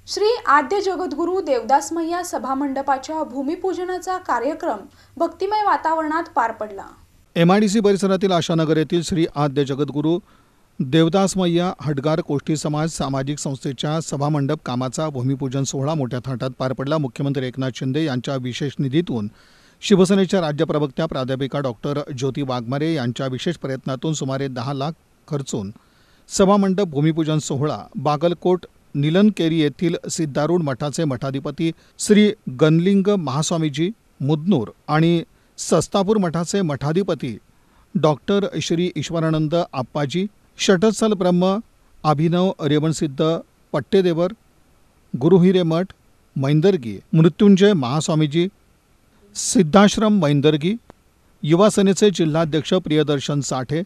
श्री आद्य जगद्गुरू देवदास मैया सभामंडपाच्या भूमिपूजनाचा कार्यक्रम भक्तिमय वातावरणात पार पडला। MIDC परिसरातील आशानगर येथील श्री आद्य जगद्गुरू देवदास मैया हटगार कोष्टी समाज सामाजिक संस्थेच्या सभामंडप कामाचा भूमिपूजन सोहळा मोठ्या थाटात पार पडला। मुख्यमंत्री एकनाथ शिंदे यांच्या विशेष निधीतून शिवसेनेच्या राज्य प्रवक्त्या प्राध्यापिका डॉक्टर ज्योती वाघमारे यांच्या विशेष प्रयत्नातून सुमारे 10 लाख खर्चून सभामंडप भूमिपूजन सोहळा बागलकोट निलनकेरी येथील सिद्धारूढ मठाचे मठाधिपती श्री गणलिंग महास्वामीजी मुदनूर आणि सस्तापूर मठाचे मठाधिपती डॉक्टर श्री ईश्वरानंद आप्पाजी षटस्थल ब्रह्म अभिनव रेवणसिद्ध पट्टेदेवर गुरुहिरे मठ मैंदर्गी मृत्युंजय महास्वामीजी सिद्धाश्रम मैंदर्गी युवा सेनेचे जिल्हाध्यक्ष प्रियदर्शन साठे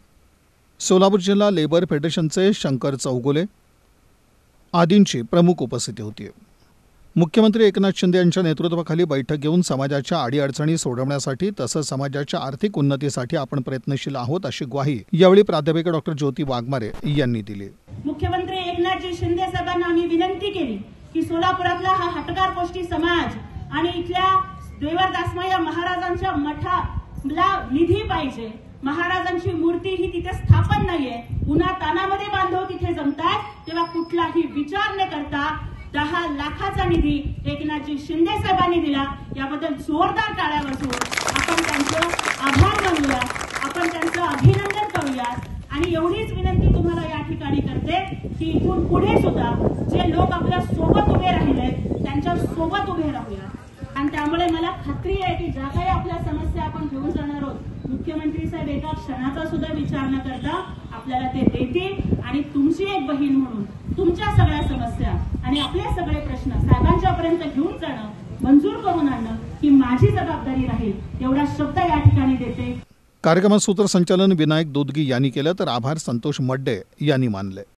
सोलापूर जिल्हा लेबर फेडरेशनचे शंकर चौगुले आदींची प्रमुख उपस्थिती होती। मुख्यमंत्री एकनाथ शिंदे यांच्या नेतृत्वाखाली बैठक घेऊन समाजाच्या अडीअडचणी सोडवण्यासाठी तसंच समाजाच्या आर्थिक उन्नतीसाठी आपण प्रयत्नशील आहोत अशी ग्वाही यावेळी प्राध्यापिका डॉक्टर ज्योती वाघमारे यांनी दिली। मुख्यमंत्री एकनाथजी शिंदे साहेबांना आम्ही विनंती केली की सोलापुरातला हा हटगार कोष्टी समाज आणि इथल्या देवदासमय्या महाराजांच्या मठाला निधी पाहिजे। महाराजांची मूर्ती ही तिथे स्थापन नाहीये, उन्हा तानामध्ये बांधव तिथे जमतात, तेव्हा कुठलाही विचार न करता 10 लाखाचा निधी एकनाथजी शिंदे साहेबांनी दिला। याबद्दल जोरदार टाळ्या वाजवून आपण त्यांचे आभार मानूया, आपण त्यांचं अभिनंदन करूया आणि एवढीच विनंती तुम्हाला या ठिकाणी करते की इथून पुढे सुद्धा जे लोक आपल्या सोबत उभे राहिले त्यांच्या सोबत उभे राहूया। आणि त्यामुळे मला खात्री आहे की ज्या काही आपल्या समस्या आपण घेऊन जाणार आहोत, मुख्यमंत्री साहेब एका क्षणाचा सुद्धा विचार न करता आपल्याला ते देतील आणि तुमची एक बहीण म्हणून तुमच्या सगळ्या समस्या आणि आपले सगळे प्रश्न साहेबांच्यापर्यंत घेऊन जाणं, मंजूर करून आणणं ही माझी जबाबदारी राहील एवढा शब्द या ठिकाणी देते। कार्यक्रमात सूत्रसंचालन विनायक दोदगी यांनी केलं तर आभार संतोष मड्डे यांनी मानले।